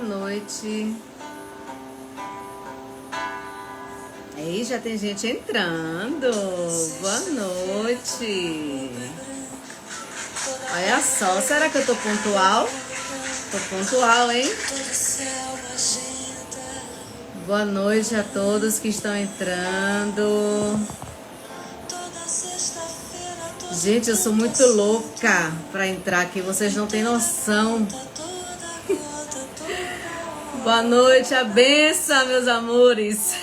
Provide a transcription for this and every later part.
noite. Aí já tem gente entrando. Boa noite. Olha só, será que eu tô pontual? Tô pontual, hein? Boa noite a todos que estão entrando. Gente, eu sou muito louca pra entrar aqui, vocês não têm noção. Boa noite, a benção, meus amores.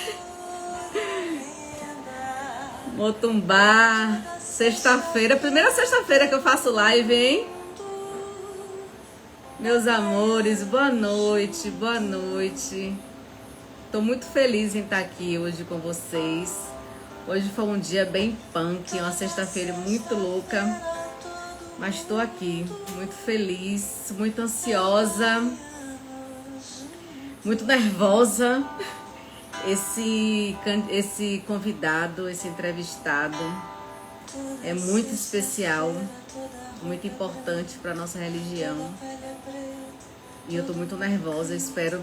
Motumbá, sexta-feira, primeira sexta-feira que eu faço live, hein? Meus amores, boa noite, boa noite. Tô muito feliz em estar aqui hoje com vocês. Hoje foi um dia bem punk, uma sexta-feira muito louca. Mas estou aqui, muito feliz, muito ansiosa, muito nervosa. Esse convidado, esse entrevistado é muito especial, muito importante para a nossa religião. E eu tô muito nervosa, espero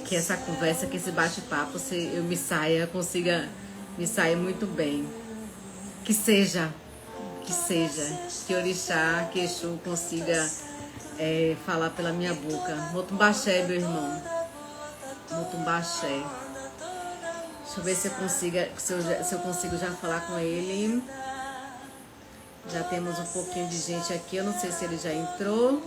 que essa conversa, que esse bate-papo, consiga me sair muito bem. Que seja, que Orixá, que Exu consiga falar pela minha boca. Motumbaxé, meu irmão. Motumbaxé. Deixa eu ver se eu consigo já falar com ele. Já temos um pouquinho de gente aqui, eu não sei se ele já entrou.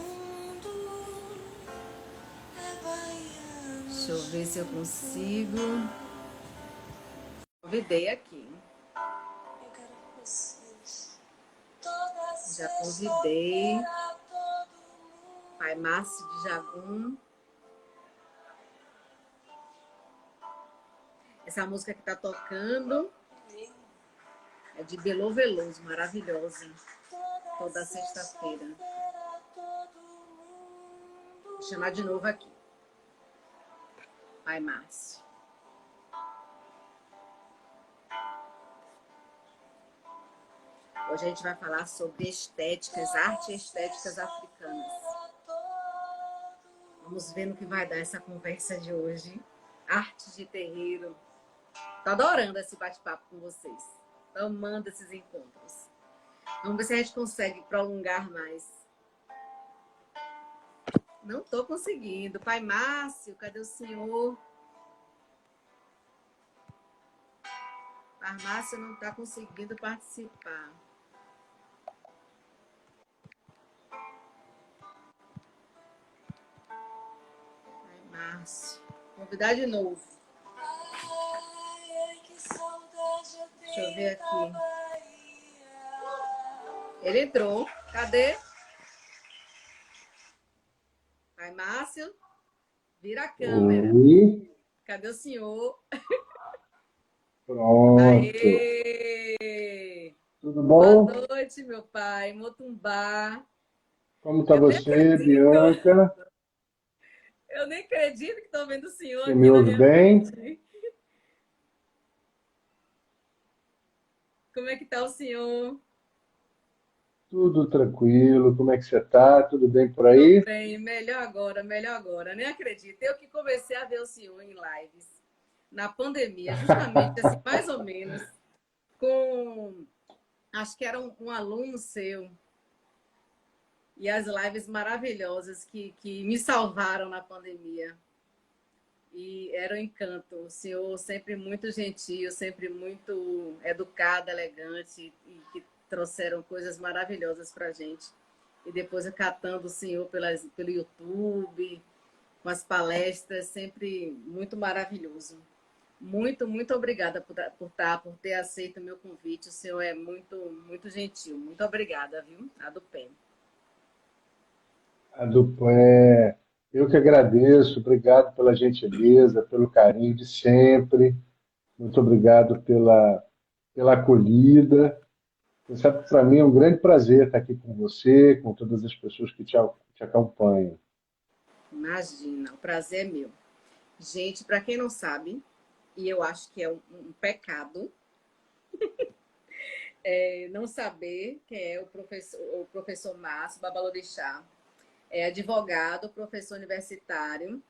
Deixa eu ver se eu consigo. Convidei aqui. Já convidei. Pai Márcio de Jagum. Essa música que tá tocando é de Belo Veloso, maravilhosa. Toda sexta-feira. Vou chamar de novo aqui. Pai Márcio. Hoje a gente vai falar sobre estéticas, arte e estéticas africanas. Vamos ver no que vai dar essa conversa de hoje. Arte de terreiro. Tô adorando esse bate-papo com vocês. Tô amando esses encontros. Vamos ver se a gente consegue prolongar mais. Não tô conseguindo. Pai Márcio, cadê o senhor? Pai Márcio não tá conseguindo participar. Pai Márcio. Convidar de novo. Deixa eu ver aqui. Ele entrou. Cadê? Pai Márcio, vira a câmera. Oi. Cadê o senhor? Pronto. Aê! Tudo Boa bom? noite, meu pai. Motumbá. Como está Eu nem você, acredito. Bianca? Eu nem acredito que estou vendo o senhor Você me aqui na ouve minha bem? frente. Como é que tá o senhor? Tudo tranquilo. Como é que você está? Tudo bem por Tô aí? bem, melhor agora, melhor agora. Nem acredito. Eu que comecei a ver o senhor em lives na pandemia, justamente assim, mais ou menos, com acho que era um aluno seu. E as lives maravilhosas que me salvaram na pandemia. E era um encanto. O senhor sempre muito gentil, sempre muito educado, elegante, e que trouxeram coisas maravilhosas para a gente. E depois acatando o senhor pelo YouTube, com as palestras, sempre muito maravilhoso. Muito, muito obrigada por ter aceito o meu convite. O senhor é muito, muito gentil. Muito obrigada, viu? A do pé. Eu que agradeço. Obrigado pela gentileza, pelo carinho de sempre. Muito obrigado pela acolhida. Você sabe que para mim é um grande prazer estar aqui com você, com todas as pessoas que te acompanham. Imagina, o prazer é meu. Gente, para quem não sabe, e eu acho que é um pecado, não saber quem é o professor Márcio Babalorixá. É advogado, professor universitário,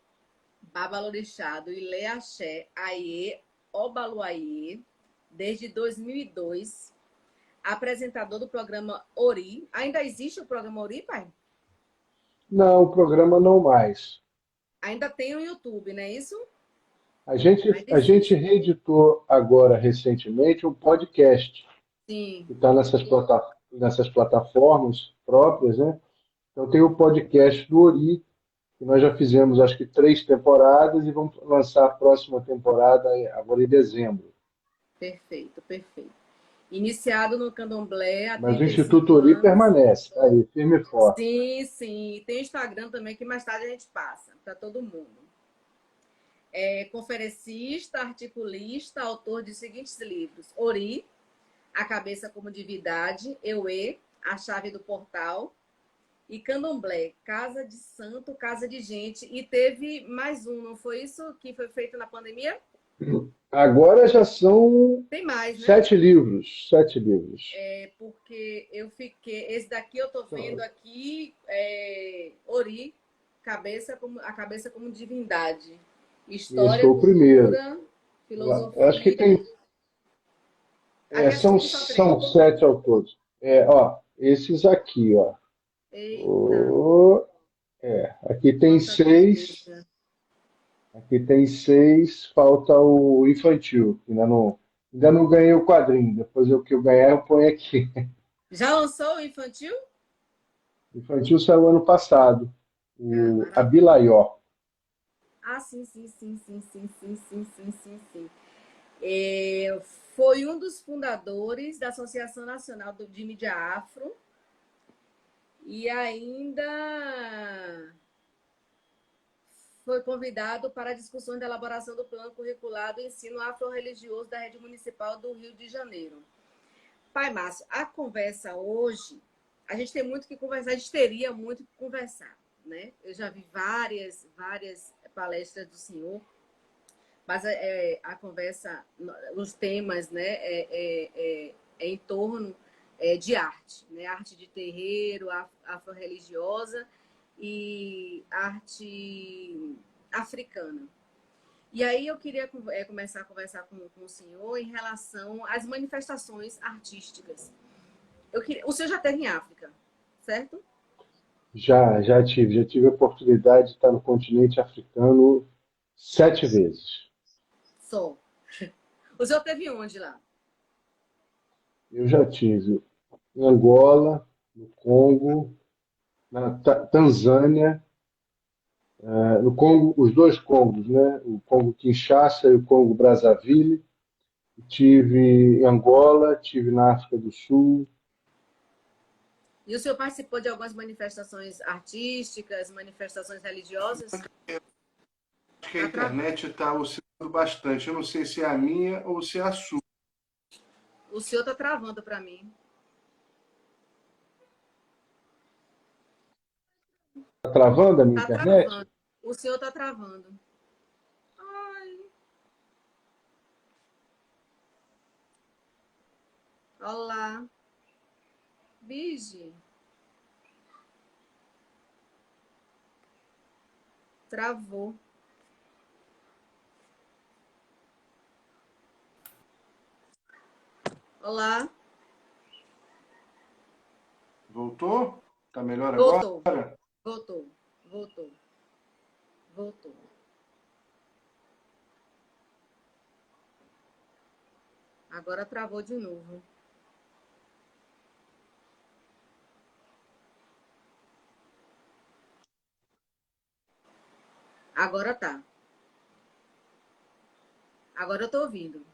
Babalorixá, do Ilê Axé, Aie, Obaluayê, desde 2002. Apresentador do programa Ori. Ainda existe o programa Ori, pai? Não, o programa não mais. Ainda tem o YouTube, não é isso? Ainda A gente existe. reeditou agora, recentemente, um podcast Sim, que está nessas plataformas próprias, né? Então tem o podcast do Ori, que nós já fizemos acho que 3 temporadas e vamos lançar a próxima temporada agora em dezembro. perfeito, perfeito. Iniciado no Candomblé há Mas o 35 Instituto Ori anos. permanece, tá aí, firme e forte. Sim, sim. Tem o Instagram também, que mais tarde a gente passa para todo mundo. É conferencista, articulista, autor de seguintes livros: Ori, A Cabeça como Divindade, Euê, A Chave do Portal, e Candomblé, Casa de Santo, Casa de Gente. E teve mais um, não foi isso que foi feito na pandemia? Agora já são Tem mais, né? 7 livros, 7 livros. É porque eu fiquei. Esse daqui eu tô vendo aqui, Ori, a cabeça como divindade. Esse História, foi o primeiro. cultura, Eu acho que filosofia. Aqui acho que aqui só são três. 7 ao todo. Ó, esses aqui, ó. Eita, Ô, aqui tem quanta 6. coisa. Aqui tem 6. Falta o infantil. Ainda não ganhei o quadrinho. Depois o que eu ganhar, eu ponho aqui. Já lançou o infantil? O infantil saiu ano passado. Ah, O maravilha. Abilaió. Ah, sim, sim, sim, sim, sim, sim, sim, sim, sim, sim. Foi um dos fundadores da Associação Nacional de Mídia Afro e ainda foi convidado para discussões da elaboração do plano curricular do ensino afro-religioso da rede municipal do Rio de Janeiro. Pai Márcio, a conversa hoje, a gente tem muito que conversar, a gente teria muito que conversar, né? Eu já vi várias palestras do senhor, mas a conversa, os temas, né, é em torno de arte, né? Arte de terreiro, afro-religiosa e arte africana. E aí eu queria começar a conversar com o senhor em relação às manifestações artísticas. O senhor já esteve em África, certo? Já tive a oportunidade de estar no continente africano 7 vezes. Só. O senhor esteve onde lá? Eu já tive em Angola, no Congo, na Tanzânia, no Congo, os dois Congos, né? O Congo Kinshasa e o Congo Brazzaville. Tive em Angola, tive na África do Sul. E o senhor participou de algumas manifestações artísticas, manifestações religiosas? Acho que a Tá travando. internet está oscilando bastante. Eu não sei se é a minha ou se é a sua. O senhor está travando para mim. Está travando a minha Está internet? travando. O senhor está travando. Ai, olá. Bige. Travou. Olá. Voltou? Está melhor agora? Voltou. Voltou. Voltou. Voltou. Agora travou de novo. Agora tá. Agora eu tô ouvindo.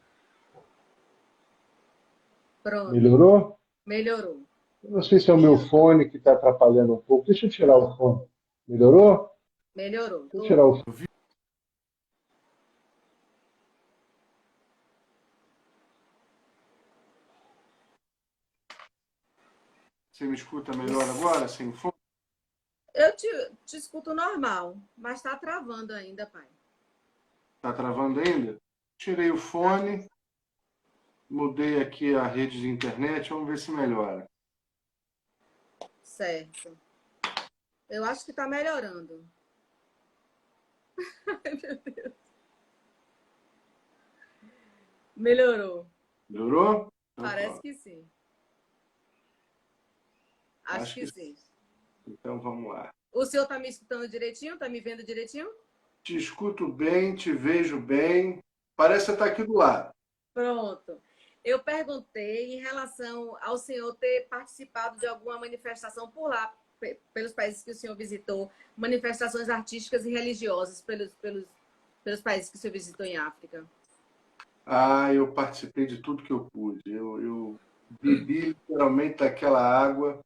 Pronto. Melhorou? Melhorou. Eu não sei se é o meu fone que está atrapalhando um pouco. Deixa eu tirar o fone. Melhorou? Melhorou. Deixa eu Tô tirar o ouvindo. fone. Você me escuta melhor agora, sem fone? Eu te escuto normal, mas tá travando ainda, pai. Está travando ainda? Tirei o Tá. fone, mudei aqui a rede de internet, vamos ver se melhora. Certo. Eu acho que tá melhorando. Ai, meu Deus. Melhorou. Melhorou? Então, Parece pronto. que sim. Acho Acho que que sim. então vamos lá. O senhor está me escutando direitinho? Está me vendo direitinho? Te escuto bem, te vejo bem. Parece que você está aqui do lado. Pronto. Eu perguntei em relação ao senhor ter participado de alguma manifestação por lá, pelos países que o senhor visitou, manifestações artísticas e religiosas pelos países que o senhor visitou em África. Ah, eu participei de tudo que eu pude. Eu bebi literalmente daquela água,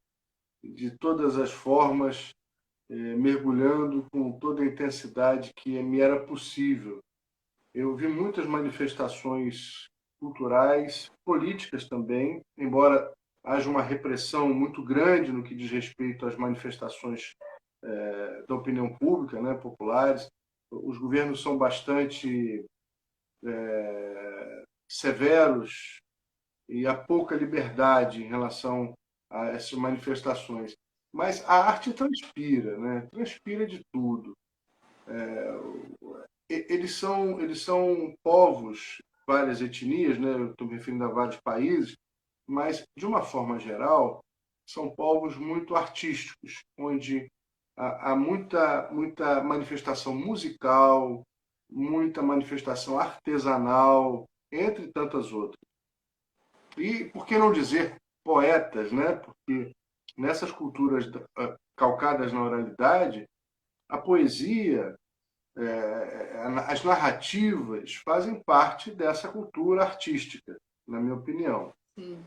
de todas as formas, mergulhando com toda a intensidade que me era possível. Eu vi muitas manifestações culturais, políticas também, embora haja uma repressão muito grande no que diz respeito às manifestações da opinião pública, né, populares. Os governos são bastante severos e há pouca liberdade em relação a essas manifestações. Mas a arte transpira, né? Transpira de tudo. Eles são povos, várias etnias, né? Eu estou me referindo a vários países, mas, de uma forma geral, são povos muito artísticos, onde há muita manifestação musical, muita manifestação artesanal, entre tantas outras. E, por que não dizer, poetas, né? Porque nessas culturas calcadas na oralidade, a poesia, as narrativas fazem parte dessa cultura artística, na minha opinião. Sim,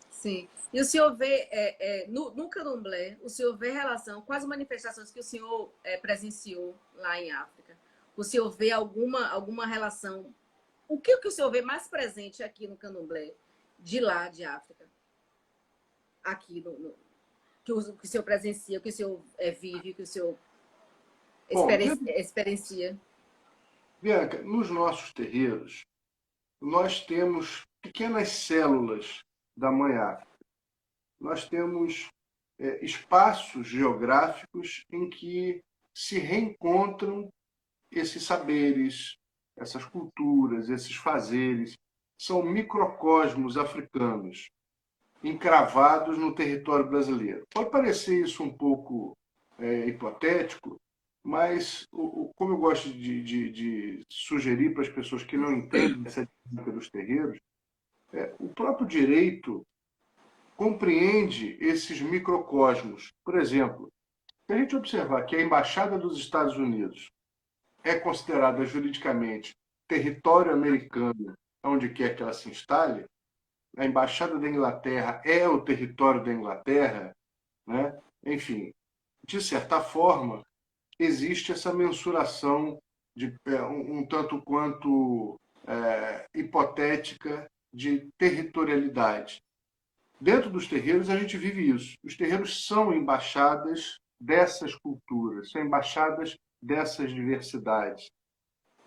sim. E o senhor vê, no Candomblé, o senhor vê relação com as manifestações que o senhor presenciou lá em África? O senhor vê alguma relação? O que o senhor vê mais presente aqui no Candomblé, de lá, de África? Aqui, que o senhor presencia, que o senhor vive, que o senhor Bom, experiencia? Bianca, nos nossos terreiros, nós temos pequenas células da Mãe África. Nós temos espaços geográficos em que se reencontram esses saberes, essas culturas, esses fazeres. São microcosmos africanos encravados no território brasileiro. Pode parecer isso um pouco hipotético, mas como eu gosto de sugerir para as pessoas que não entendem essa dinâmica dos terreiros, o próprio direito compreende esses microcosmos. Por exemplo, se a gente observar que a Embaixada dos Estados Unidos é considerada juridicamente território americano, onde quer que ela se instale, a Embaixada da Inglaterra é o território da Inglaterra, né? Enfim, de certa forma, existe essa mensuração um tanto quanto hipotética de territorialidade. Dentro dos terreiros, a gente vive isso. Os terreiros são embaixadas dessas culturas, são embaixadas dessas diversidades.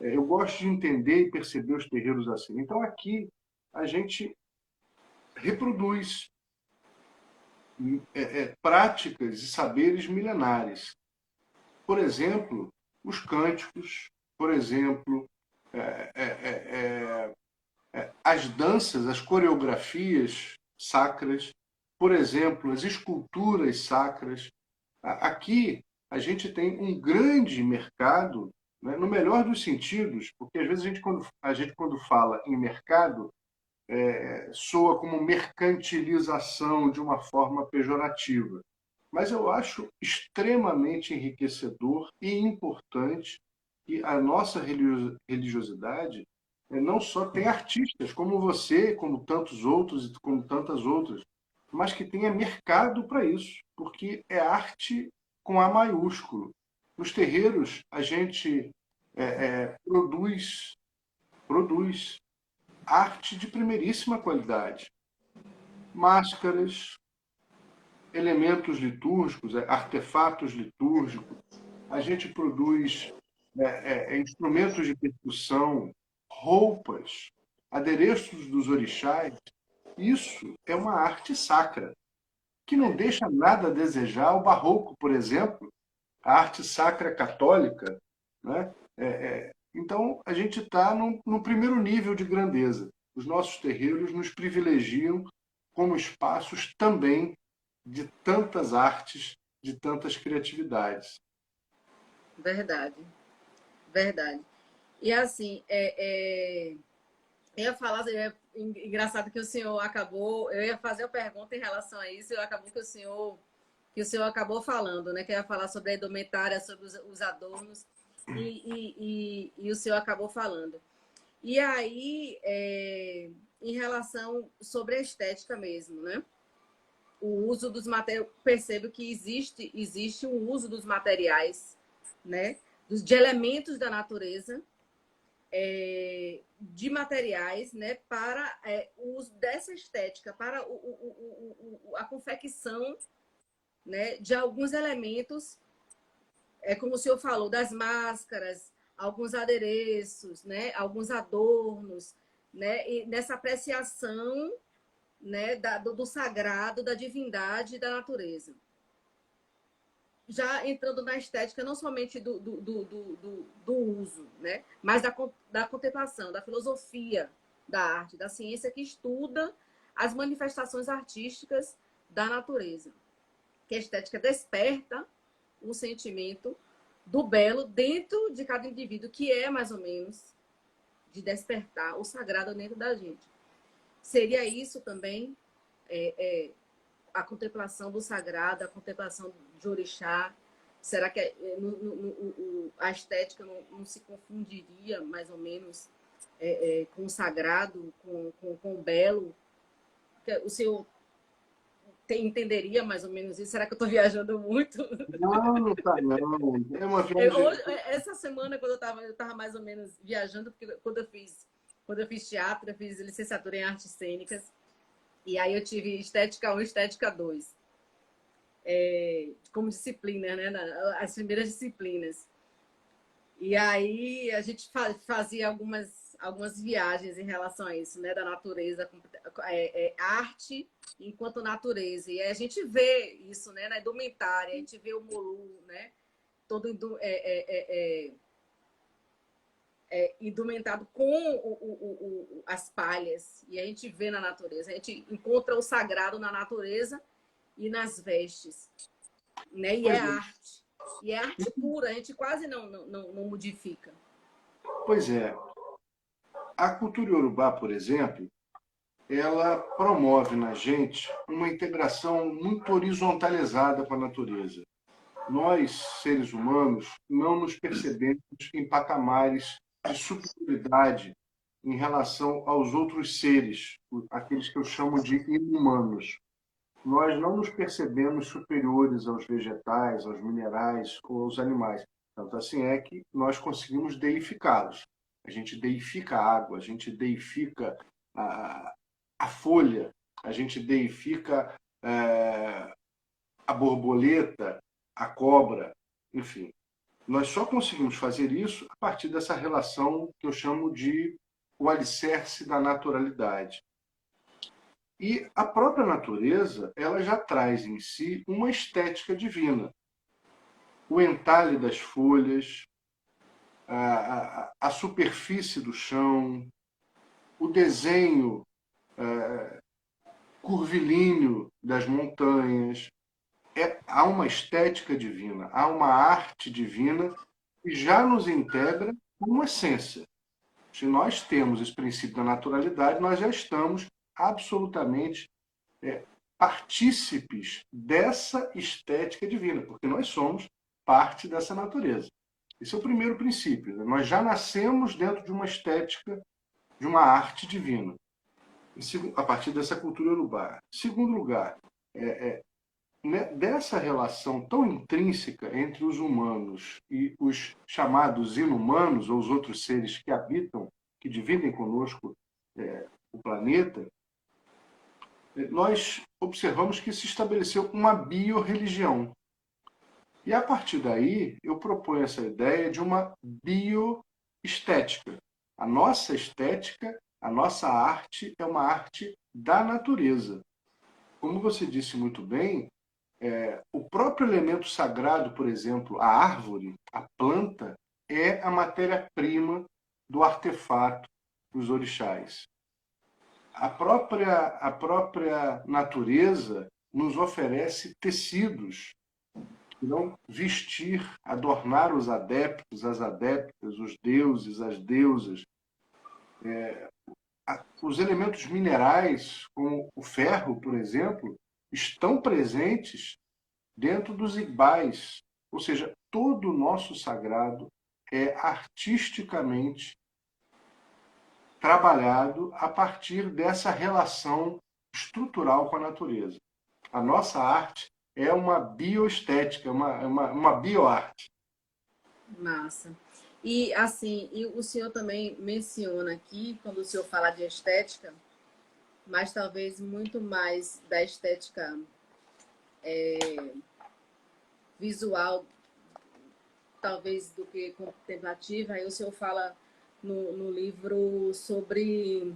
Eu gosto de entender e perceber os terreiros assim. Então, aqui, a gente reproduz práticas e saberes milenares. Por exemplo, os cânticos, por exemplo, as danças, as coreografias sacras, por exemplo, as esculturas sacras. Aqui a gente tem um grande mercado, né, no melhor dos sentidos, porque às vezes quando fala em mercado, soa como mercantilização de uma forma pejorativa. Mas eu acho extremamente enriquecedor e importante que a nossa religiosidade não só tem artistas como você, como tantos outros e como tantas outras, mas que tenha mercado para isso, porque é arte com A maiúsculo. Nos terreiros, a gente produz arte de primeiríssima qualidade. Máscaras, elementos litúrgicos, artefatos litúrgicos. A gente produz instrumentos de percussão, roupas, adereços dos orixás. Isso é uma arte sacra, que não deixa nada a desejar. O barroco, por exemplo, a arte sacra católica, né? Então, a gente está no primeiro nível de grandeza. Os nossos terreiros nos privilegiam como espaços também de tantas artes, de tantas criatividades. Verdade, verdade. E assim, eu ia falar, engraçado que o senhor acabou, eu ia fazer a pergunta em relação a isso, e acabou que o senhor acabou falando, né? Que ia falar sobre a indumentária, sobre os adornos, e o senhor acabou falando. E aí, em relação sobre a estética mesmo, né? O uso dos materiais, percebo que existe o uso dos materiais, né? De elementos da natureza, de materiais, né, para o uso dessa estética, para a confecção, né, de alguns elementos, como o senhor falou, das máscaras, alguns adereços, né, alguns adornos, né, e nessa apreciação, né, do sagrado, da divindade da natureza. Já entrando na estética, não somente do uso, né? Mas da contemplação, da filosofia da arte, da ciência que estuda as manifestações artísticas da natureza. Que a estética desperta o sentimento do belo dentro de cada indivíduo, que é mais ou menos de despertar o sagrado dentro da gente. Seria isso também, a contemplação do sagrado, a contemplação de orixá? Será que a estética não se confundiria, mais ou menos, com o sagrado, com o belo? O senhor entenderia mais ou menos isso? Será que eu estou viajando muito? Não, não está não. É uma viagem. Essa semana, quando eu estava mais ou menos viajando, porque quando eu fiz teatro, eu fiz licenciatura em artes cênicas, e aí eu tive estética 1 e estética 2, como disciplina, né? As primeiras disciplinas. E aí a gente fazia algumas viagens em relação a isso, né? Da natureza, arte enquanto natureza. E a gente vê isso, né? Na indumentária, a gente vê o molu, né? Todo indumentado com as palhas. E a gente vê na natureza. A gente encontra o sagrado na natureza e nas vestes, né? E é arte. E é arte pura, a gente quase não modifica. Pois é. A cultura iorubá, por exemplo, ela promove na gente uma integração muito horizontalizada com a natureza. Nós, seres humanos, não nos percebemos em patamares de superioridade em relação aos outros seres, aqueles que eu chamo de inumanos. Nós não nos percebemos superiores aos vegetais, aos minerais ou aos animais. Tanto assim é que nós conseguimos deificá-los. A gente deifica a água, a gente deifica a folha, a gente deifica a borboleta, a cobra, enfim. Nós só conseguimos fazer isso a partir dessa relação que eu chamo de o alicerce da naturalidade. E a própria natureza, ela já traz em si uma estética divina. O entalhe das folhas, a superfície do chão, o desenho curvilíneo das montanhas. Há uma estética divina, há uma arte divina que já nos integra como essência. Se nós temos esse princípio da naturalidade, nós já estamos absolutamente partícipes dessa estética divina, porque nós somos parte dessa natureza. Esse é o primeiro princípio. Né? Nós já nascemos dentro de uma estética, de uma arte divina, a partir dessa cultura urubá. Em segundo lugar, dessa relação tão intrínseca entre os humanos e os chamados inumanos, ou os outros seres que habitam, que dividem conosco o planeta, nós observamos que se estabeleceu uma biorreligião. E a partir daí, eu proponho essa ideia de uma bioestética. A nossa estética, a nossa arte é uma arte da natureza. Como você disse muito bem, O próprio elemento sagrado, por exemplo, a árvore, a planta, é a matéria-prima do artefato dos orixás. A própria natureza nos oferece tecidos que vão vestir, adornar os adeptos, as adeptas, os deuses, as deusas. Os elementos minerais, como o ferro, por exemplo, estão presentes dentro dos igbais. Ou seja, todo o nosso sagrado é artisticamente trabalhado a partir dessa relação estrutural com a natureza. A nossa arte é uma bioestética, uma bioarte. Massa. E assim, e o senhor também menciona aqui, quando o senhor fala de estética, mas talvez muito mais da estética visual, talvez, do que contemplativa. Aí o senhor fala no livro sobre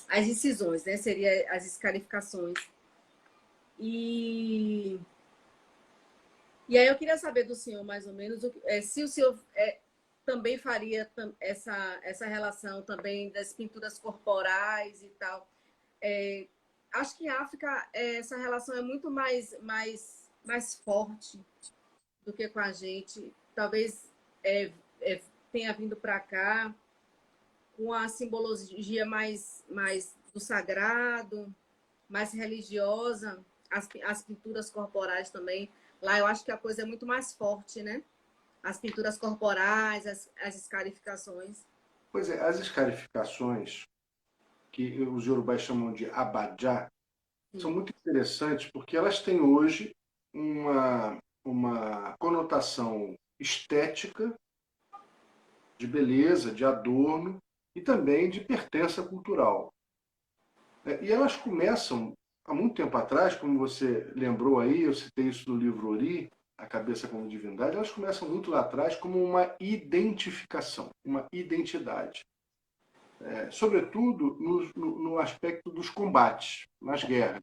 as incisões, né? Seria as escarificações. E, e aí eu queria saber do senhor, mais ou menos, se o senhor também faria essa relação também das pinturas corporais e tal. Acho que em África essa relação é muito mais forte do que com a gente. Talvez tenha vindo para cá com a simbologia mais do sagrado, mais religiosa, as pinturas corporais também. Lá eu acho que a coisa é muito mais forte, né? As pinturas corporais, as escarificações. Pois é, as escarificações, que os yorubais chamam de abadá, são Sim. muito interessantes porque elas têm hoje uma conotação estética, de beleza, de adorno e também de pertença cultural. E elas começam, há muito tempo atrás, como você lembrou aí, eu citei isso no livro Ori, A Cabeça como Divindade, elas começam muito lá atrás como uma identificação, uma identidade. Sobretudo no aspecto dos combates, nas guerras.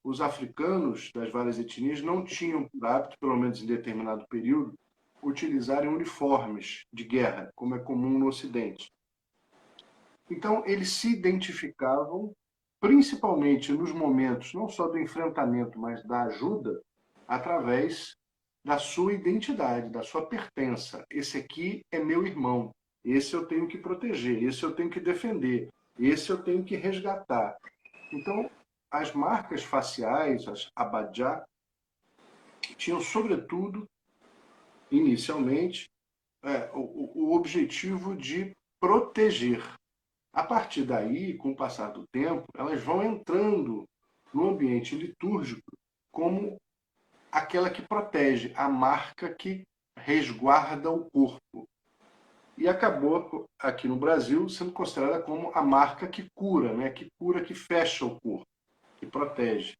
Os africanos das várias etnias não tinham por hábito, pelo menos em determinado período, utilizarem uniformes de guerra, como é comum no Ocidente. Então, eles se identificavam, principalmente nos momentos não só do enfrentamento, mas da ajuda, através da sua identidade, da sua pertença. Esse aqui é meu irmão, esse eu tenho que proteger, esse eu tenho que defender, esse eu tenho que resgatar. Então, as marcas faciais, as abadjá, tinham, sobretudo, inicialmente, o objetivo de proteger. A partir daí, com o passar do tempo, elas vão entrando no ambiente litúrgico como aquela que protege, a marca que resguarda o corpo. E acabou, aqui no Brasil, sendo considerada como a marca que cura, né? Que cura, que fecha o corpo, que protege.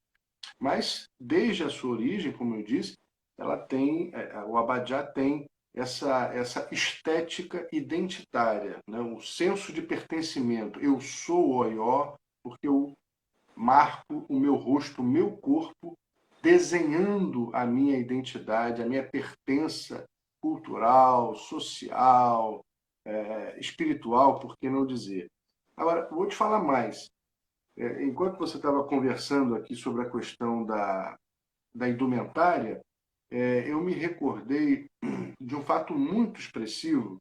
Mas, desde a sua origem, como eu disse, ela tem, o Abadjá tem essa estética identitária, né? O senso de pertencimento. Eu sou o Oió porque eu marco o meu rosto, o meu corpo, desenhando a minha identidade, a minha pertença cultural, social, espiritual, por que não dizer. Agora, vou te falar mais. Enquanto você estava conversando aqui sobre a questão da indumentária, eu me recordei de um fato muito expressivo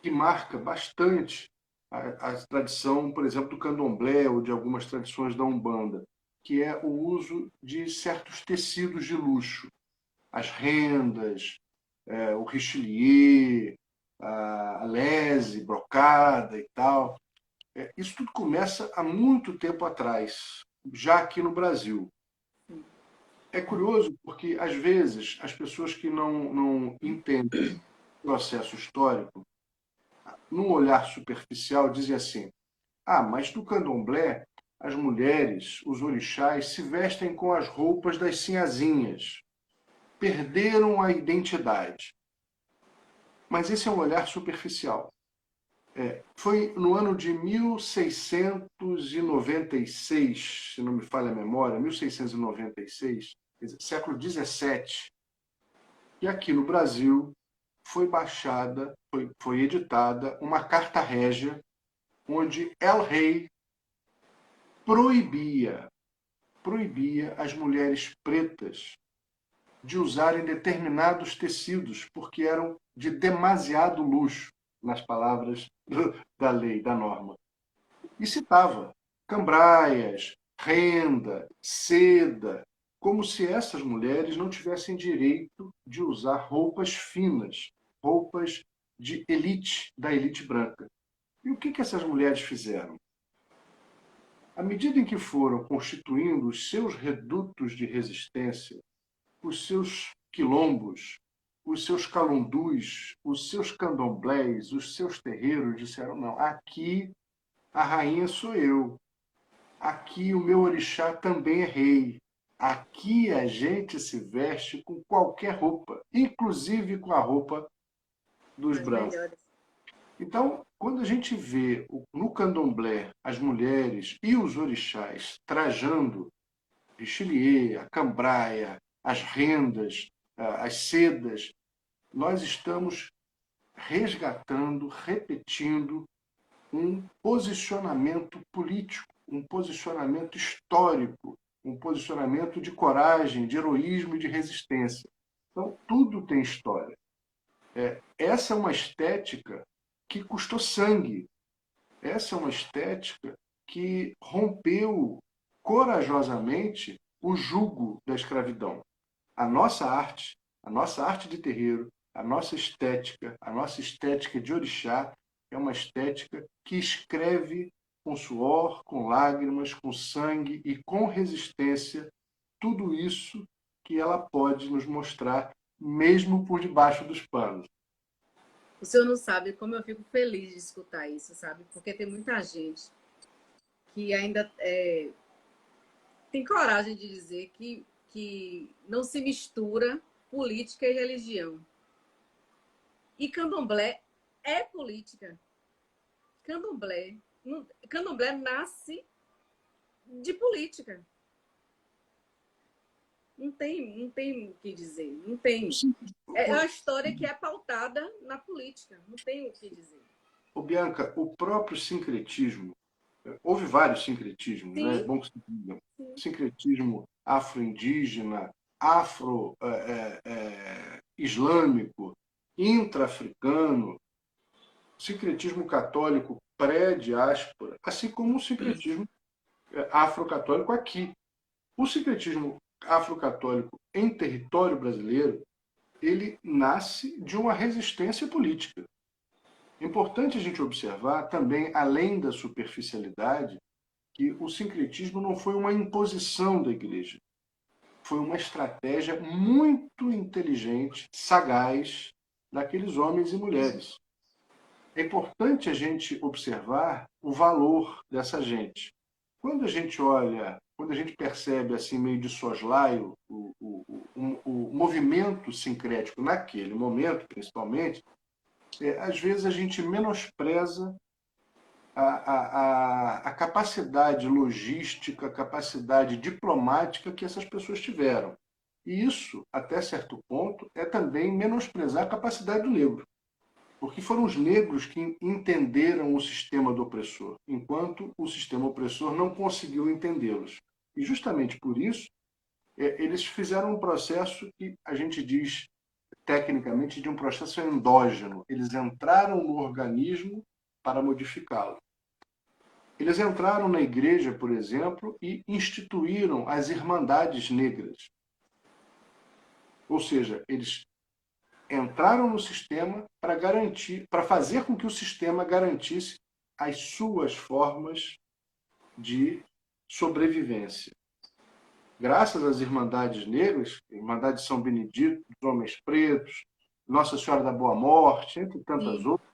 que marca bastante a tradição, por exemplo, do candomblé ou de algumas tradições da Umbanda, que é o uso de certos tecidos de luxo. As rendas, o richelieu, a lese, brocada e tal. Isso tudo começa há muito tempo atrás, já aqui no Brasil. É curioso porque, às vezes, as pessoas que não entendem o processo histórico, num olhar superficial, dizem assim: ah, mas no candomblé, as mulheres, os orixás, se vestem com as roupas das sinhazinhas. Perderam a identidade. Mas esse é um olhar superficial. Foi no ano de 1696, se não me falha a memória, 1696, quer dizer, século XVII, e aqui no Brasil foi baixada, foi editada uma carta régia onde El Rei proibia as mulheres pretas de usarem determinados tecidos, porque eram de demasiado luxo, nas palavras da lei, da norma. E citava cambraias, renda, seda, como se essas mulheres não tivessem direito de usar roupas finas, roupas de elite, da elite branca. E o que essas mulheres fizeram? À medida em que foram constituindo os seus redutos de resistência, os seus quilombos, os seus calundus, os seus candomblés, os seus terreiros, disseram, não, aqui a rainha sou eu, aqui o meu orixá também é rei, aqui a gente se veste com qualquer roupa, inclusive com a roupa dos As brancos. melhores. Então, quando a gente vê no candomblé as mulheres e os orixás trajando richelieu, a cambraia, as rendas, as sedas, nós estamos resgatando, repetindo um posicionamento político, um posicionamento histórico, um posicionamento de coragem, de heroísmo e de resistência. Então, tudo tem história. Essa é uma estética que custou sangue. Essa é uma estética que rompeu corajosamente o jugo da escravidão. A nossa arte de terreiro, a nossa estética de orixá, é uma estética que escreve com suor, com lágrimas, com sangue e com resistência tudo isso que ela pode nos mostrar, mesmo por debaixo dos panos. O senhor não sabe como eu fico feliz de escutar isso, sabe? Porque tem muita gente que ainda tem coragem de dizer que não se mistura política e religião. E candomblé é política. Candomblé nasce de política. Não tem o que dizer. Não tem. É uma história que é pautada na política. Não tem o que dizer. Ô, Bianca, o próprio sincretismo, houve vários sincretismos, né? É Sim, bom que você diga. sim. Sincretismo afro-indígena, afro-islâmico, intra-africano, sincretismo católico pré-diáspora, assim como o sincretismo afro-católico aqui. O sincretismo afro-católico em território brasileiro, ele nasce de uma resistência política. É importante a gente observar também, além da superficialidade, que o sincretismo não foi uma imposição da igreja. Foi uma estratégia muito inteligente, sagaz, daqueles homens e mulheres. É importante a gente observar o valor dessa gente. Quando a gente olha, quando a gente percebe assim meio de soslaio o movimento sincrético naquele momento, principalmente, às vezes a gente menospreza a capacidade logística, a capacidade diplomática que essas pessoas tiveram. E isso, até certo ponto, é também menosprezar a capacidade do negro. Porque foram os negros que entenderam o sistema do opressor, enquanto o sistema opressor não conseguiu entendê-los. E justamente por isso, eles fizeram um processo que a gente diz tecnicamente de um processo endógeno. Eles entraram no organismo para modificá-lo. Eles entraram na igreja, por exemplo, e instituíram as irmandades negras. Ou seja, eles entraram no sistema para garantir, para fazer com que o sistema garantisse as suas formas de sobrevivência. Graças às Irmandades Negras, Irmandade de São Benedito, dos Homens Pretos, Nossa Senhora da Boa Morte, entre tantas Sim. outras,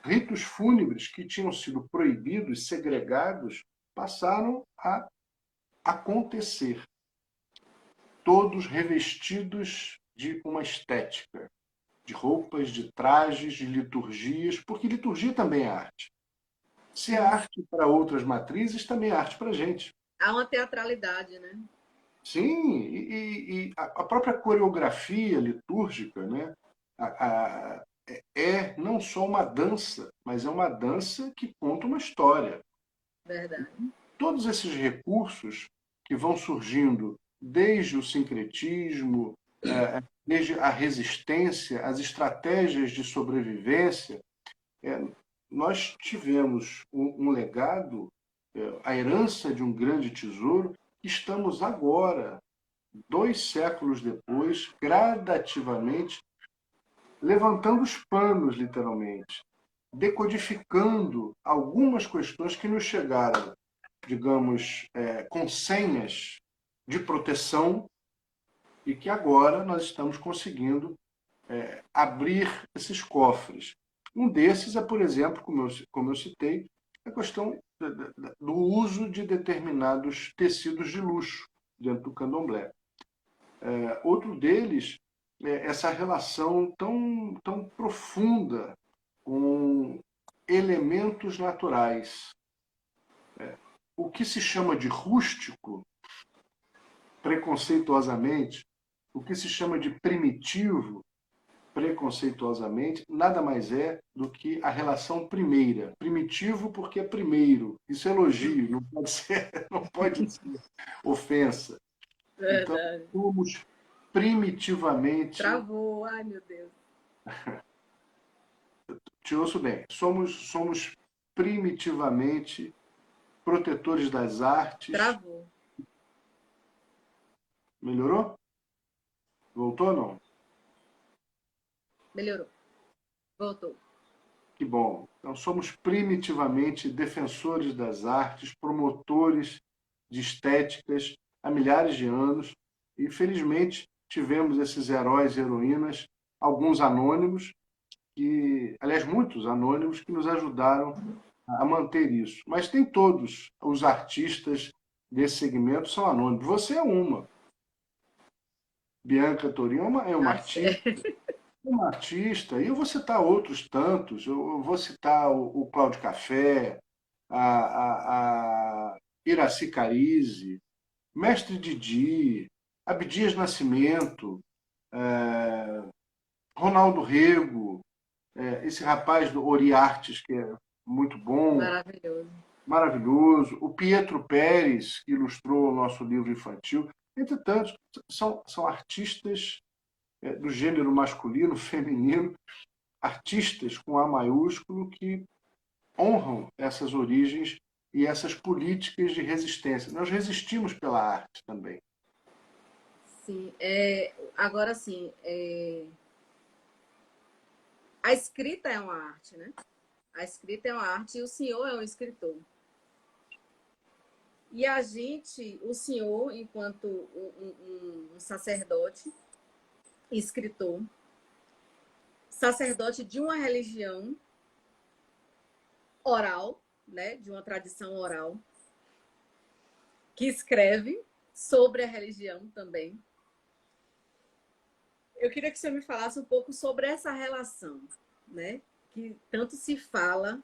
ritos fúnebres que tinham sido proibidos, segregados, passaram a acontecer. Todos revestidos de uma estética, de roupas, de trajes, de liturgias, porque liturgia também é arte. Se é arte para outras matrizes, também é arte para a gente. Há uma teatralidade, né? Sim, e a própria coreografia litúrgica, né, é não só uma dança, mas é uma dança que conta uma história. Verdade. Todos esses recursos que vão surgindo desde o sincretismo, desde a resistência, as estratégias de sobrevivência, é, nós tivemos um legado, a herança de um grande tesouro, que estamos agora, 2 séculos depois, gradativamente, levantando os panos, literalmente, decodificando algumas questões que nos chegaram, digamos, com senhas de proteção e que agora nós estamos conseguindo abrir esses cofres. Um desses é, por exemplo, como eu citei, a questão do uso de determinados tecidos de luxo dentro do candomblé. Outro deles é essa relação tão profunda com elementos naturais. O que se chama de rústico, preconceituosamente, o que se chama de primitivo, preconceituosamente, nada mais é do que a relação primeira. Primitivo porque é primeiro. Isso é elogio, não pode ser, não pode ser ofensa. Então, Verdade. somos primitivamente, Travou. Ai, meu Deus. te ouço bem, somos primitivamente protetores das artes. Travou. Melhorou? Voltou ou não? Melhorou. Voltou. Que bom. Então, somos primitivamente defensores das artes, promotores de estéticas há milhares de anos e, felizmente, tivemos esses heróis e heroínas, alguns anônimos, aliás, muitos anônimos, que nos ajudaram a manter isso. Mas nem todos os artistas desse segmento são anônimos. Você é uma. Bianca Torinho é uma Tá artista. certo. Uma artista, e eu vou citar outros tantos, eu vou citar o Cláudio Café, a Iraci Carize, Mestre Didi, Abdias Nascimento, Ronaldo Rego, esse rapaz do Ori Artes, que é muito bom, Maravilhoso. maravilhoso, o Pietro Pérez, que ilustrou o nosso livro infantil, entre tantos, são artistas do gênero masculino, feminino, artistas com A maiúsculo que honram essas origens e essas políticas de resistência. Nós resistimos pela arte também. Sim. Agora, sim, a escrita é uma arte, né? A escrita é uma arte e o senhor é um escritor. E a gente, o senhor, enquanto um sacerdote, escritor, sacerdote de uma religião oral, né? De uma tradição oral, que escreve sobre a religião também. Eu queria que você me falasse um pouco sobre essa relação, né? Que tanto se fala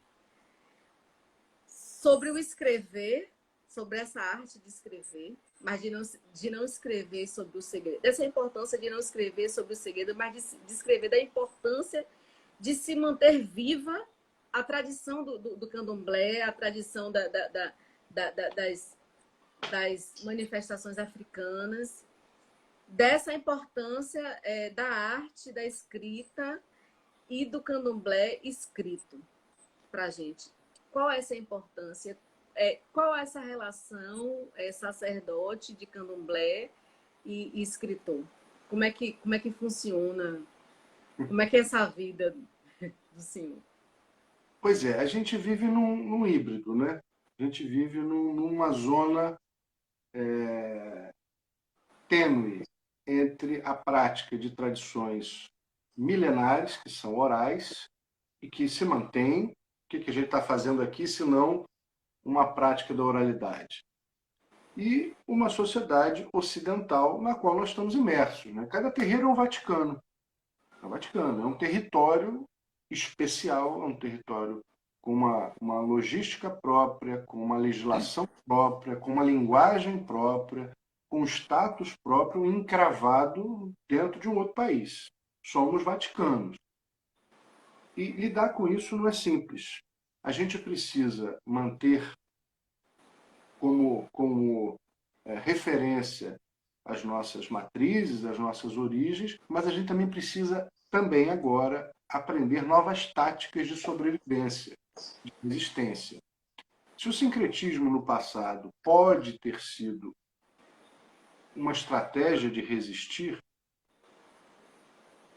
sobre o escrever, sobre essa arte de escrever, mas de não escrever sobre o segredo. Dessa importância de não escrever sobre o segredo, mas de escrever da importância de se manter viva a tradição do candomblé, a tradição das manifestações africanas, dessa importância da arte, da escrita e do candomblé escrito para a gente. Qual é essa importância? Qual é essa relação sacerdote de candomblé e escritor? Como é que funciona? Como é que é essa vida do senhor? Pois é, a gente vive num híbrido, né? A gente vive numa zona tênue entre a prática de tradições milenares, que são orais, e que se mantêm. O que a gente está fazendo aqui, se não uma prática da oralidade? E uma sociedade ocidental na qual nós estamos imersos. Né? Cada terreiro é um Vaticano. É um Vaticano, é um território especial, é um território com uma logística própria, com uma legislação própria, com uma linguagem própria, com status próprio encravado dentro de um outro país. Somos vaticanos. E lidar com isso não é simples. A gente precisa manter como referência as nossas matrizes, as nossas origens, mas a gente também precisa também agora aprender novas táticas de sobrevivência, de resistência. Se o sincretismo no passado pode ter sido uma estratégia de resistir,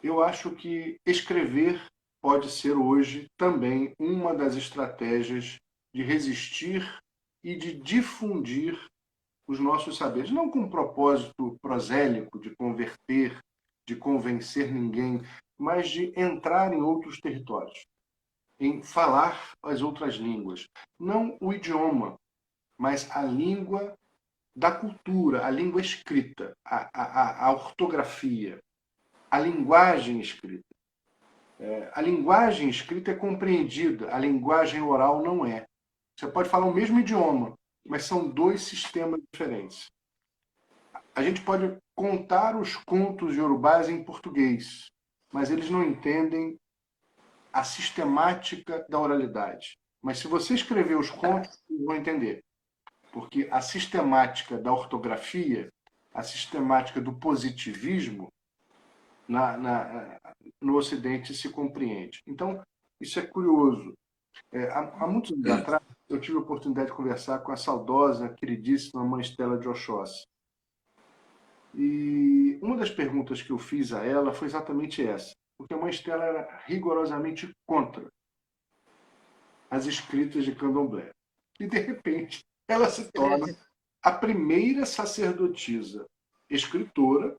eu acho que escrever pode ser hoje também uma das estratégias de resistir e de difundir os nossos saberes. Não com um propósito prosélico de converter, de convencer ninguém, mas de entrar em outros territórios, em falar as outras línguas. Não o idioma, mas a língua da cultura, a língua escrita, a ortografia, a linguagem escrita. A linguagem escrita é compreendida, a linguagem oral não é. Você pode falar o mesmo idioma, mas são dois sistemas diferentes. A gente pode contar os contos iorubás em português, mas eles não entendem a sistemática da oralidade. Mas se você escrever os contos, eles vão entender. Porque a sistemática da ortografia, a sistemática do positivismo, no Ocidente se compreende. Então, isso é curioso. Há muitos anos atrás, eu tive a oportunidade de conversar com a saudosa, queridíssima mãe Stella de Oxóssi. E uma das perguntas que eu fiz a ela foi exatamente essa. Porque a mãe Stella era rigorosamente contra as escritas de Candomblé. E, de repente, ela se torna a primeira sacerdotisa escritora,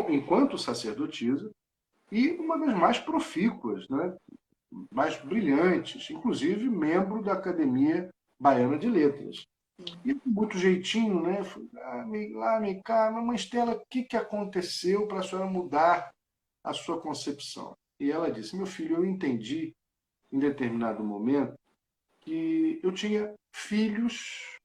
enquanto sacerdotisa, e uma das mais profícuas, né? Mais brilhantes, inclusive membro da Academia Baiana de Letras. E com muito jeitinho, né? Lá, meio cá, mamãe Estela, o que aconteceu para a senhora mudar a sua concepção? E ela disse, meu filho, eu entendi em determinado momento que eu tinha filhos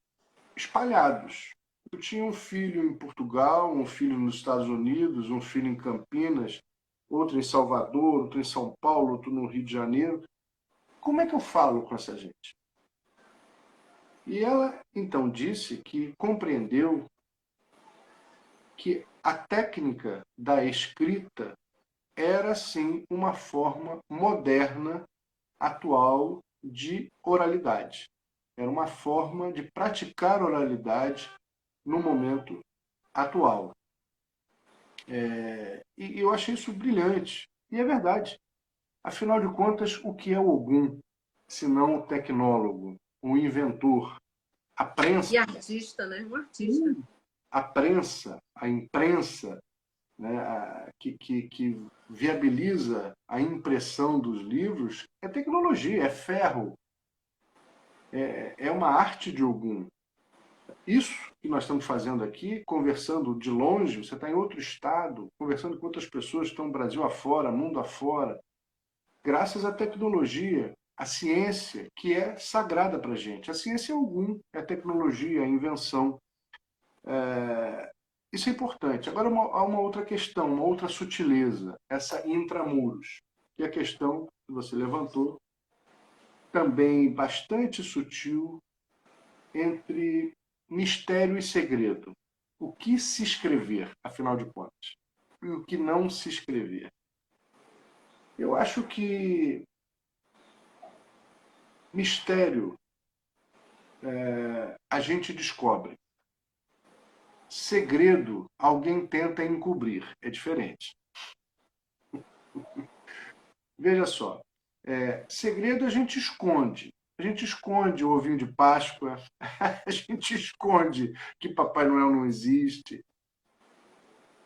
espalhados. Eu tinha um filho em Portugal, um filho nos Estados Unidos, um filho em Campinas, outro em Salvador, outro em São Paulo, outro no Rio de Janeiro. Como é que eu falo com essa gente? E ela então disse que compreendeu que a técnica da escrita era sim uma forma moderna, atual de oralidade. Era uma forma de praticar oralidade no momento atual. E eu achei isso brilhante. E é verdade. Afinal de contas, o que é o Ogum, se não o tecnólogo, o inventor, a prensa? E artista, né? Um artista. A prensa, a imprensa, né, que viabiliza a impressão dos livros, é tecnologia, é ferro, é uma arte de Ogum. Isso que nós estamos fazendo aqui, conversando de longe, você está em outro estado, conversando com outras pessoas que estão no Brasil afora, mundo afora, graças à tecnologia, à ciência, que é sagrada para a gente. A ciência é Ogum, é a tecnologia, a invenção. Isso é importante. Agora, há uma outra questão, uma outra sutileza, essa intramuros, que é a questão que você levantou, também bastante sutil, entre mistério e segredo. O que se escrever, afinal de contas? E o que não se escrever? Eu acho que mistério a gente descobre. Segredo, alguém tenta encobrir. É diferente. Veja só. Segredo a gente esconde. A gente esconde o ovinho de Páscoa. A gente esconde que Papai Noel não existe.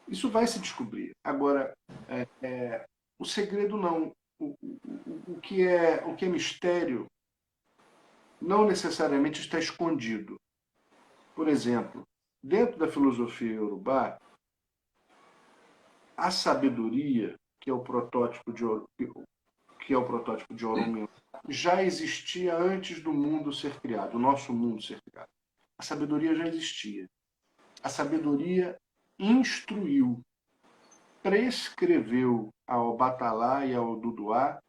Isso vai se descobrir. Agora, o segredo não. O que é mistério não necessariamente está escondido. Por exemplo, dentro da filosofia iorubá, a sabedoria, que é o protótipo de Oromil, já existia antes do mundo ser criado, o nosso mundo ser criado. A sabedoria já existia. A sabedoria instruiu, prescreveu ao Batalá e ao Duduá,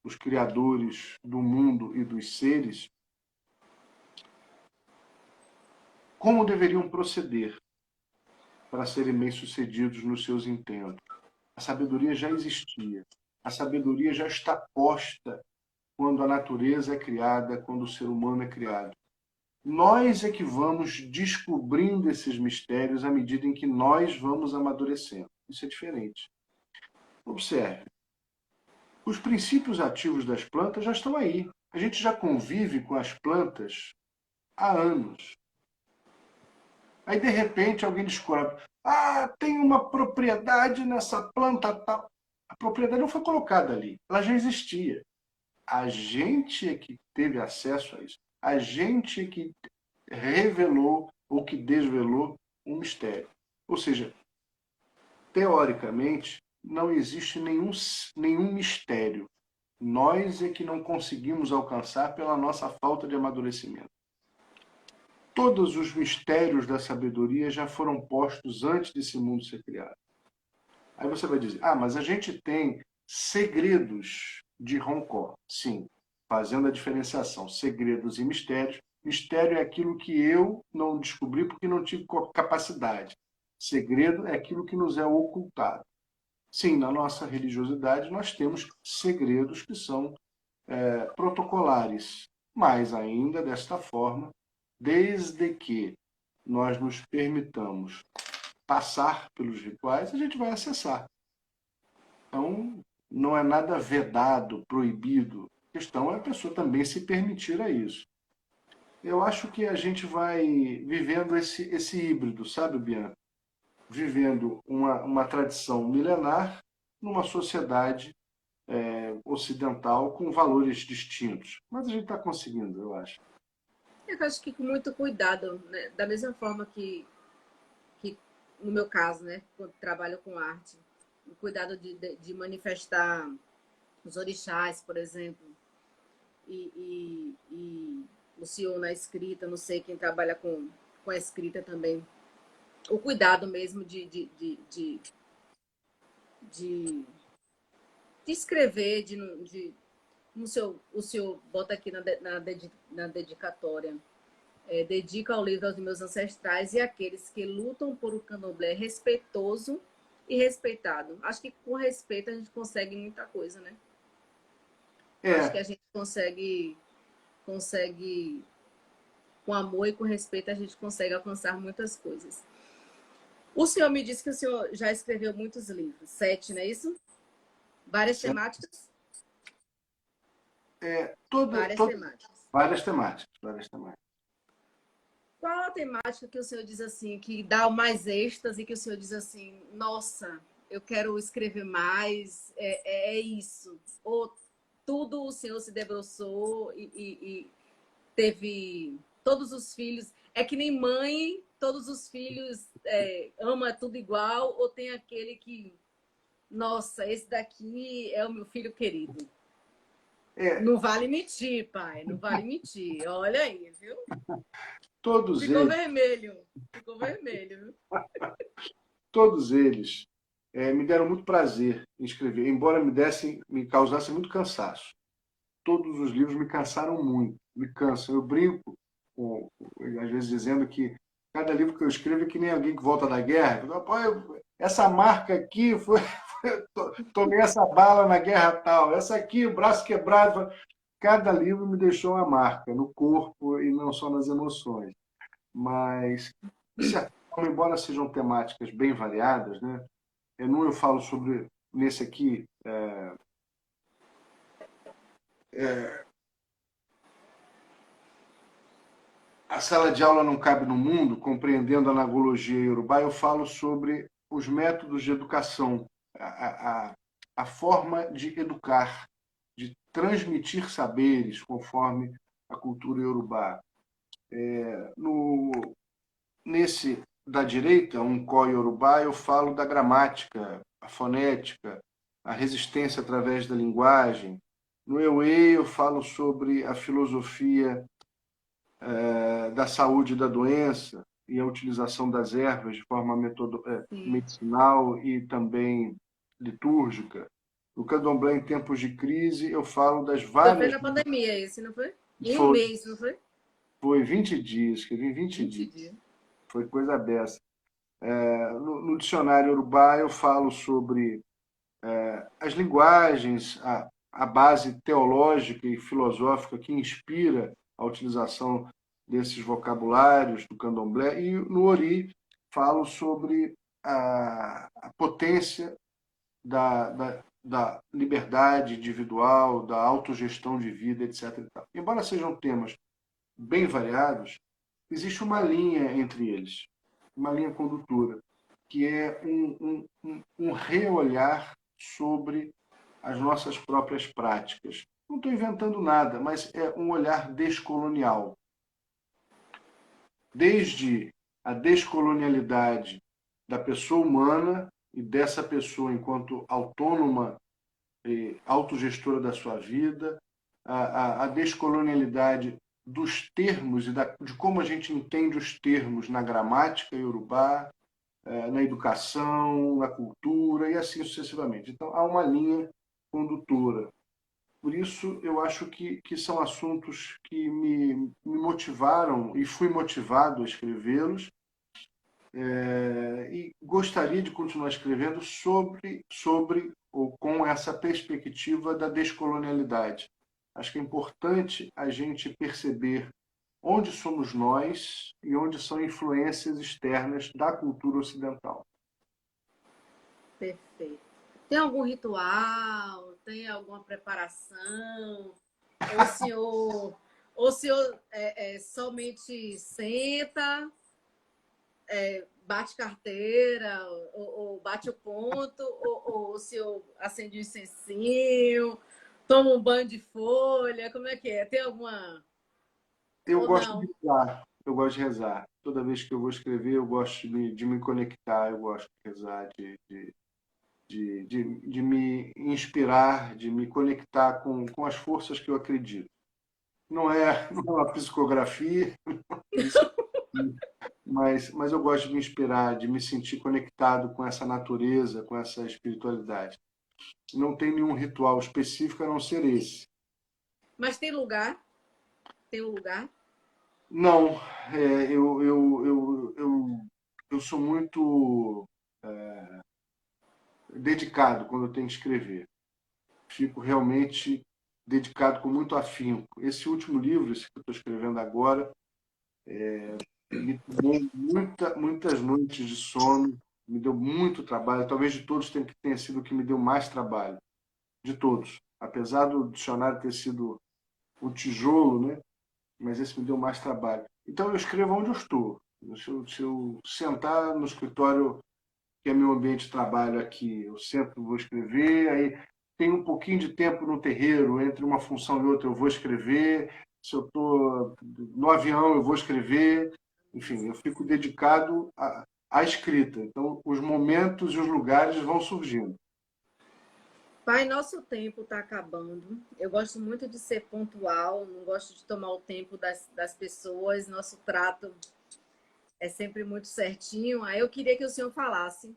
os criadores do mundo e dos seres, como deveriam proceder para serem bem-sucedidos nos seus intentos. A sabedoria já existia. A sabedoria já está posta quando a natureza é criada, quando o ser humano é criado. Nós é que vamos descobrindo esses mistérios à medida em que nós vamos amadurecendo. Isso é diferente. Observe. Os princípios ativos das plantas já estão aí. A gente já convive com as plantas há anos. Aí, de repente, alguém descobre: ah, tem uma propriedade nessa planta tal. A propriedade não foi colocada ali, ela já existia. A gente é que teve acesso a isso. A gente é que revelou ou que desvelou um mistério. Ou seja, teoricamente, não existe nenhum mistério. Nós é que não conseguimos alcançar pela nossa falta de amadurecimento. Todos os mistérios da sabedoria já foram postos antes desse mundo ser criado. Aí você vai dizer: ah, mas a gente tem segredos de Roncó. Sim, fazendo a diferenciação, segredos e mistérios. Mistério é aquilo que eu não descobri porque não tive capacidade. Segredo é aquilo que nos é ocultado. Sim, na nossa religiosidade nós temos segredos que são protocolares, mas ainda desta forma, desde que nós nos permitamos passar pelos rituais, a gente vai acessar. Então, não é nada vedado, proibido. A questão é a pessoa também se permitir a isso. Eu acho que a gente vai vivendo esse híbrido, sabe, Bianca? Vivendo uma tradição milenar numa sociedade ocidental com valores distintos. Mas a gente está conseguindo, eu acho. Eu acho que com muito cuidado, né? Da mesma forma que no meu caso, né, quando trabalho com arte, o cuidado de manifestar os orixás, por exemplo, e o senhor na escrita, não sei quem trabalha com a escrita também, o cuidado mesmo de escrever, o senhor bota aqui na dedicatória, dedica ao livro aos meus ancestrais e àqueles que lutam por um candomblé respeitoso e respeitado. Acho que com respeito a gente consegue muita coisa, né? Acho que a gente consegue, com amor e com respeito, a gente consegue alcançar muitas coisas. O senhor me disse que o senhor já escreveu muitos livros, 7, não é isso? Várias temáticas? Várias temáticas. Qual a temática que o senhor diz assim, que dá o mais êxtase, que o senhor diz assim, nossa, eu quero escrever mais, é isso? Ou tudo o senhor se debruçou e teve todos os filhos? É que nem mãe, todos os filhos ama tudo igual, ou tem aquele que, nossa, esse daqui é o meu filho querido? Não vale mentir, pai, não vale mentir. Olha aí, viu? Ficou vermelho. Todos eles me deram muito prazer em escrever, embora me causassem muito cansaço. Todos os livros me cansaram muito, me cansam. Eu brinco, às vezes, dizendo que cada livro que eu escrevo é que nem alguém que volta da guerra. Essa marca aqui tomei essa bala na guerra tal, essa aqui, o braço quebrado. Cada livro me deixou uma marca no corpo e não só nas emoções. Mas, de certa forma, embora sejam temáticas bem variadas, né? Eu falo sobre, nesse aqui, a sala de aula não cabe no mundo, compreendendo a anagologia iorubá, eu falo sobre os métodos de educação, a forma de educar, de transmitir saberes conforme a cultura iorubá. Nesse da direita, um có iorubá, eu falo da gramática, a fonética, a resistência através da linguagem. No Ewe, eu falo sobre a filosofia da saúde e da doença, e a utilização das ervas de forma Sim. medicinal e também litúrgica. No Candomblé, em tempos de crise, eu falo das Foi várias... na pandemia esse, não foi? Em um Foi, mês, não foi? foi 20 dias, escrevi em 20 20 dias. dias. Foi coisa dessa. No dicionário Urubá, eu falo sobre as linguagens, a base teológica e filosófica que inspira a utilização desses vocabulários do candomblé, e no Ori falo sobre a potência da liberdade individual, da autogestão de vida, etc. E tal. Embora sejam temas bem variados, existe uma linha entre eles, uma linha condutora, que é um reolhar sobre as nossas próprias práticas. Não estou inventando nada, mas é um olhar descolonial. Desde a descolonialidade da pessoa humana e dessa pessoa enquanto autônoma e autogestora da sua vida, a descolonialidade dos termos e de como a gente entende os termos na gramática iorubá, na educação, na cultura e assim sucessivamente. Então, há uma linha condutora. Por isso, eu acho que são assuntos que me motivaram e fui motivado a escrevê-los, e gostaria de continuar escrevendo sobre ou com essa perspectiva da descolonialidade. Acho que é importante a gente perceber onde somos nós e onde são influências externas da cultura ocidental. Perfeito. Tem algum ritual? Tem alguma preparação? Ou o senhor somente senta, bate carteira, ou bate o ponto, ou o senhor acende um incensinho, toma um banho de folha, como é que é? Tem alguma... Eu Ou gosto de não? rezar, eu gosto de rezar. Toda vez que eu vou escrever, eu gosto de me conectar, eu gosto de rezar, de me inspirar, de me conectar com as forças que eu acredito. Não é uma psicografia, mas eu gosto de me inspirar, de me sentir conectado com essa natureza, com essa espiritualidade. Não tem nenhum ritual específico a não ser esse. Mas tem lugar? Tem um lugar? Não, eu sou muito dedicado quando eu tenho que escrever. Fico realmente dedicado com muito afinco. Esse último livro, esse que eu estou escrevendo agora, me tomou muitas noites de sono, me deu muito trabalho. Talvez de todos tenha sido o que me deu mais trabalho. De todos. Apesar do dicionário ter sido o tijolo, né? Mas esse me deu mais trabalho. Então eu escrevo onde eu estou. Se eu sentar no escritório, que é meu ambiente de trabalho aqui, eu sempre vou escrever, aí tem um pouquinho de tempo no terreiro, entre uma função e outra eu vou escrever, se eu estou no avião eu vou escrever, enfim, eu fico dedicado à escrita. Então os momentos e os lugares vão surgindo. Pai, nosso tempo está acabando. Eu gosto muito de ser pontual, não gosto de tomar o tempo das pessoas. Nosso trato é sempre muito certinho. Aí eu queria que o senhor falasse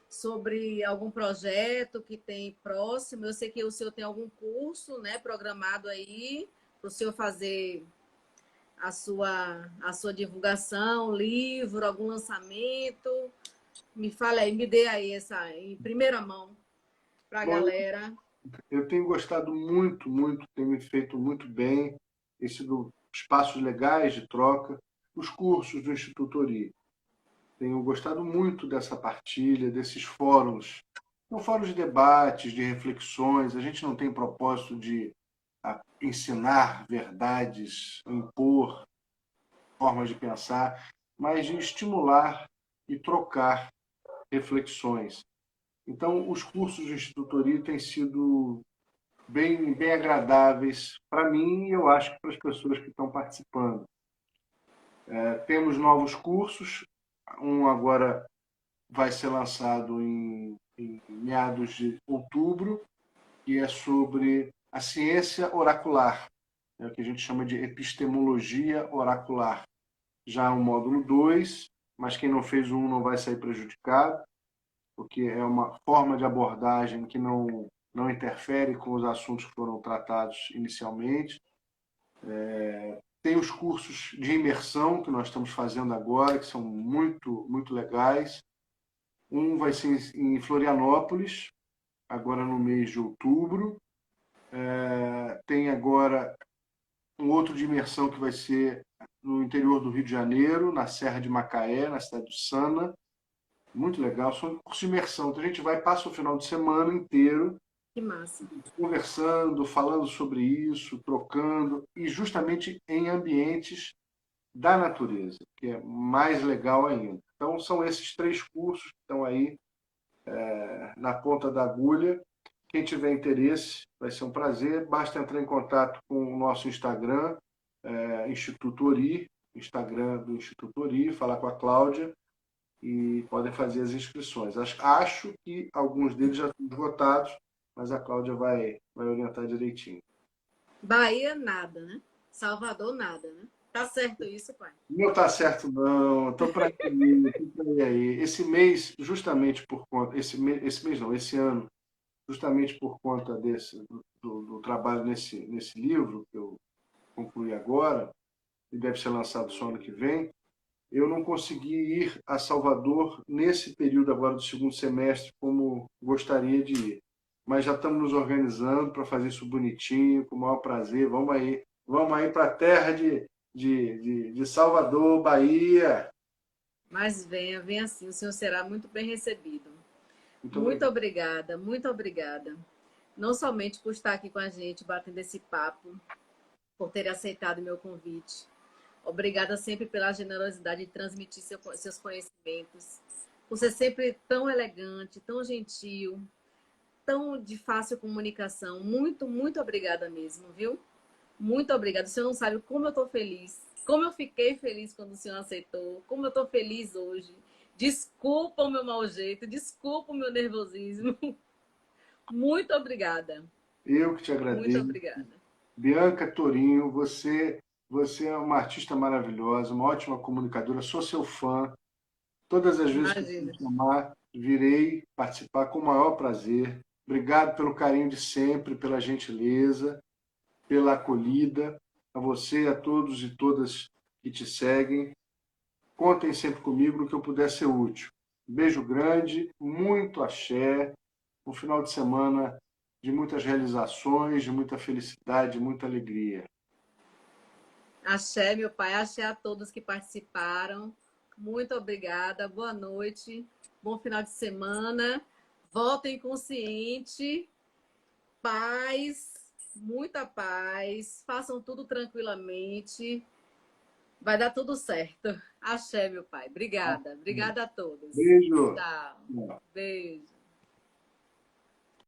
sobre algum projeto que tem próximo. Eu sei que o senhor tem algum curso, né, programado aí para o senhor fazer a sua divulgação, livro, algum lançamento. Me fale aí, me dê aí essa em primeira mão para a Bom, galera. eu tenho gostado muito, tem me feito muito bem, tem sido espaços legais de troca, os cursos do Instituto Ori. Tenho gostado muito dessa partilha, desses fóruns. São fóruns de debates, de reflexões. A gente não tem propósito de ensinar verdades, impor formas de pensar, mas de estimular e trocar reflexões. Então, os cursos do Instituto Ori têm sido bem agradáveis para mim e eu acho que para as pessoas que estão participando. Temos novos cursos, um agora vai ser lançado em meados de outubro, que é sobre a ciência oracular, é o que a gente chama de epistemologia oracular. já o módulo 2, mas quem não fez o 1 não vai sair prejudicado, porque é uma forma de abordagem que não interfere com os assuntos que foram tratados inicialmente. Tem os cursos de imersão que nós estamos fazendo agora, que são muito, muito legais. Um vai ser em Florianópolis, agora no mês de outubro. Tem agora um outro de imersão que vai ser no interior do Rio de Janeiro, na Serra de Macaé, na cidade de Sana. Muito legal, são cursos de imersão. Então a gente vai, passa o final de semana inteiro Que massa. conversando, falando sobre isso, trocando, e justamente em ambientes da natureza, que é mais legal ainda. Então são esses 3 cursos que estão aí na ponta da agulha. Quem tiver interesse, vai ser um prazer. Basta entrar em contato com o nosso Instagram, Instituto Ori, Instagram do Instituto Ori, falar com a Cláudia e podem fazer as inscrições. Acho que alguns deles já estão esgotados, mas a Cláudia vai orientar direitinho. Bahia, nada, né? Salvador, nada, né? Tá certo isso, pai? Não está certo, não. Estou para aí. Esse mês, justamente por conta. Esse mês não, esse ano, justamente por conta do trabalho nesse livro, que eu concluí agora, e deve ser lançado só ano que vem, eu não consegui ir a Salvador nesse período agora do segundo semestre como gostaria de ir. Mas já estamos nos organizando para fazer isso bonitinho, com o maior prazer. Vamos aí para a terra de Salvador, Bahia. Mas venha, venha sim, o senhor será muito bem recebido. Muito Muito obrigado. obrigada, muito obrigada. Não somente por estar aqui com a gente, batendo esse papo, por ter aceitado o meu convite. Obrigada sempre pela generosidade de transmitir seus conhecimentos, por ser sempre tão elegante, tão gentil, tão de fácil comunicação. Muito, muito obrigada mesmo, viu? Muito obrigada. O senhor não sabe como eu estou feliz, como eu fiquei feliz quando o senhor aceitou, como eu estou feliz hoje. Desculpa o meu mau jeito, desculpa o meu nervosismo. Muito obrigada. Eu que te Muito agradeço. obrigada. Bianca Torinho, você é uma artista maravilhosa, uma ótima comunicadora, sou seu fã. Todas as vezes que você Imagina. me chamar, virei participar com o maior prazer. Obrigado pelo carinho de sempre, pela gentileza, pela acolhida. A você, a todos e todas que te seguem. Contem sempre comigo no que eu puder ser útil. Beijo grande, muito axé. Um final de semana de muitas realizações, de muita felicidade, de muita alegria. Axé, meu pai, axé a todos que participaram. Muito obrigada, boa noite, bom final de semana. Voltem consciente, paz, muita paz, façam tudo tranquilamente. Vai dar tudo certo. Axé, meu pai. Obrigada. Obrigada a todos. Beijo. Tchau. Beijo.